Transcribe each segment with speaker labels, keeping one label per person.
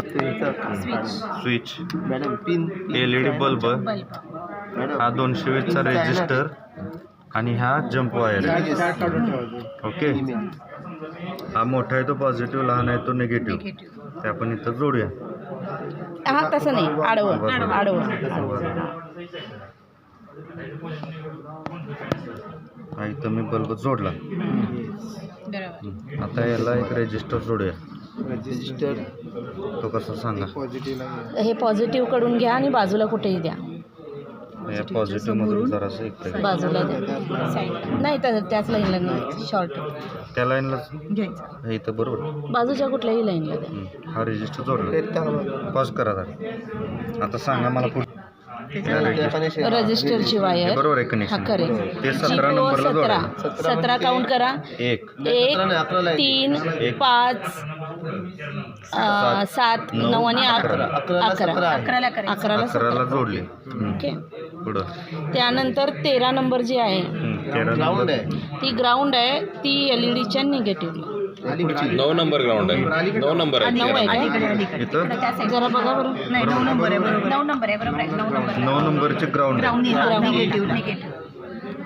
Speaker 1: Switch,
Speaker 2: madam pin,
Speaker 1: LED bulb, हा 220चा resistor आणि हा जम्प वायर. ओके, हा मोठा आहे तो पॉझिटिव्ह, लहान आहे तो निगेटिव्ह. ते आपण इथं जोडूया.
Speaker 3: हा तसं नाही, आडवं आडवं.
Speaker 1: हा इथं मी बल्ब जोडला. आता याला एक रेजिस्टर जोडूया.
Speaker 2: रजिस्टर
Speaker 1: तो कसा सांगा.
Speaker 3: हे पॉझिटिव्ह कडून घ्या आणि बाजूला कुठेही द्या.
Speaker 1: या पॉझिटिव्ह मधून जरासं इकडे
Speaker 3: बाजूला द्या. नाही तर त्याच लाईनला नाही, शॉर्ट
Speaker 1: त्या लाईनला
Speaker 3: घ्यायचं.
Speaker 1: इथं बरोबर
Speaker 3: बाजूच्या कुठल्याही लाईनला द्या.
Speaker 1: हा रेजिस्टर जोडला. पॉज करा जरा. आता सांगा मला पुढे.
Speaker 3: रजिस्टरची वायर
Speaker 1: बरोबर आहे
Speaker 3: हा
Speaker 1: कनेक्शन.
Speaker 3: करेक्ट.
Speaker 1: ते 17 नंबरला जोडायचं.
Speaker 3: 17 काउंट करा.
Speaker 1: 1
Speaker 3: 1 3 5 7 9 आणि 11ला
Speaker 1: 11ला जोडली.
Speaker 3: ओके.
Speaker 1: पुढं
Speaker 3: त्यानंतर 13 नंबर जी आहे
Speaker 1: 13 नंबर
Speaker 3: ती ग्राउंड आहे, ती एलईडीच्या निगेटिव्ह.
Speaker 4: 9 नंबर ग्राउंड आहे. 9 नंबर आहे.
Speaker 3: 9 आहे का?
Speaker 1: इथं
Speaker 3: जरा बघा बरं.
Speaker 5: 9 नंबर आहे बरोबर. 9 नंबर आहे बरोबर आहे. 9 नंबर
Speaker 1: 9 नंबरचे ग्राउंड
Speaker 5: निगेटिव्ह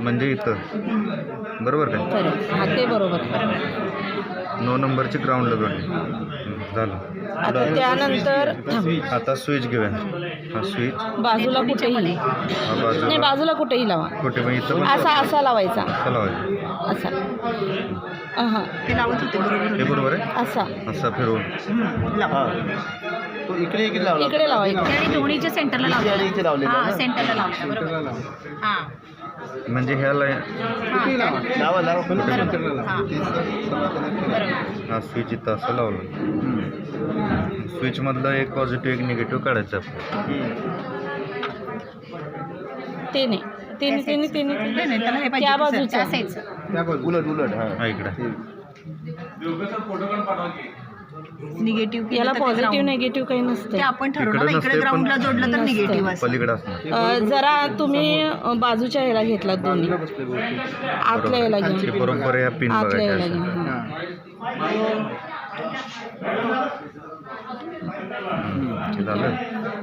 Speaker 1: म्हणजे इथं बरोबर काय.
Speaker 3: खरं, हा ते बरोबर.
Speaker 1: 9 नंबरचे ग्राउंडला जोडले. झालं.
Speaker 3: आता त्यानंतर
Speaker 1: आता स्विच घेऊया. हा स्विच
Speaker 3: बाजूला कुठेही
Speaker 1: हा
Speaker 3: नाही,
Speaker 1: बाजूला
Speaker 3: बाजूला कुठेही लावा.
Speaker 1: कुठे मग इथं पण
Speaker 3: असा असा लावायचा,
Speaker 1: चला वाजवा.
Speaker 3: असा. हा
Speaker 5: ते लावत होते बरोबर.
Speaker 1: हे बरोबर आहे.
Speaker 3: असा
Speaker 1: असा फिरवून
Speaker 2: तो इकडे इकडे लावला.
Speaker 3: इकडे लावा. इकडे
Speaker 5: आणि दोन्हीच्या सेंटरला
Speaker 2: इथे आणि इथे लावलेलं
Speaker 5: लावला.
Speaker 2: आहे
Speaker 5: हा
Speaker 2: ना?
Speaker 5: सेंटरला लावला बरोबर. हा
Speaker 1: म्हणजे ह्या लाईन
Speaker 2: लावा लावा.
Speaker 1: हा स्विच इथं असं लावलं. स्विच मधलं एक पॉझिटिव्ह एक निगेटिव्ह काढायचं
Speaker 3: ते नाही, ते नाही, ते नाही, ते नाही. त्या बाजूचं
Speaker 2: उलट उलट
Speaker 1: हा इकडे.
Speaker 5: निगेटिव्ह
Speaker 3: याला पॉझिटिव्ह निगेटिव्ह काही नसतं.
Speaker 5: ते आपण ठरवलं ना,
Speaker 1: इकडे
Speaker 5: इकडे
Speaker 1: नसते,
Speaker 5: ग्राउंडला
Speaker 1: पण
Speaker 5: जोडलं तर
Speaker 3: नसतं.
Speaker 5: निगेटिव्ह असतं.
Speaker 1: पलीकडे असणार.
Speaker 3: जरा तुम्ही बाजूच्या ह्याला घेतलात दोन्ही, आतल्या ह्याला
Speaker 1: ते
Speaker 3: घ्या.
Speaker 1: बरोबर या पिन
Speaker 3: आतल्या ह्याला
Speaker 1: बघायच्या.
Speaker 3: घ्या.
Speaker 1: ते झालं.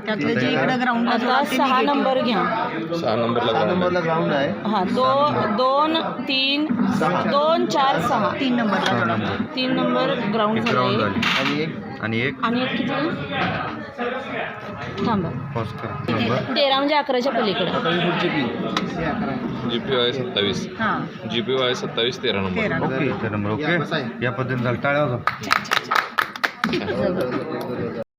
Speaker 5: त्यातलं जे इकडे ग्राउंडला
Speaker 3: आता 6 नंबर घ्या.
Speaker 4: 6 नंबरला
Speaker 2: 6
Speaker 4: ग्राउंड
Speaker 2: नंबरला ग्राउंड आहे.
Speaker 3: हा 2 3 2 4 6
Speaker 5: 3 नंबरला
Speaker 1: 6
Speaker 5: जोडा.
Speaker 1: नंबर
Speaker 3: 3 नंबर ग्राउंड
Speaker 1: ग्राउंड
Speaker 3: झाले.
Speaker 1: झाली.
Speaker 2: आणि एक
Speaker 1: आणि एक
Speaker 3: आणि एक किती थांबा.
Speaker 1: पॉज करा. नंबर
Speaker 3: 13 म्हणजे 11च्या पलीकडे.
Speaker 2: पुढची पिन.
Speaker 4: GPY 27.
Speaker 5: हा
Speaker 4: GPY 27 13 नंबर.
Speaker 5: 13
Speaker 1: ओके. ते नंबर ओके. या पद्धतीने झालं. टाळ्या वाजवा.
Speaker 3: जवळ.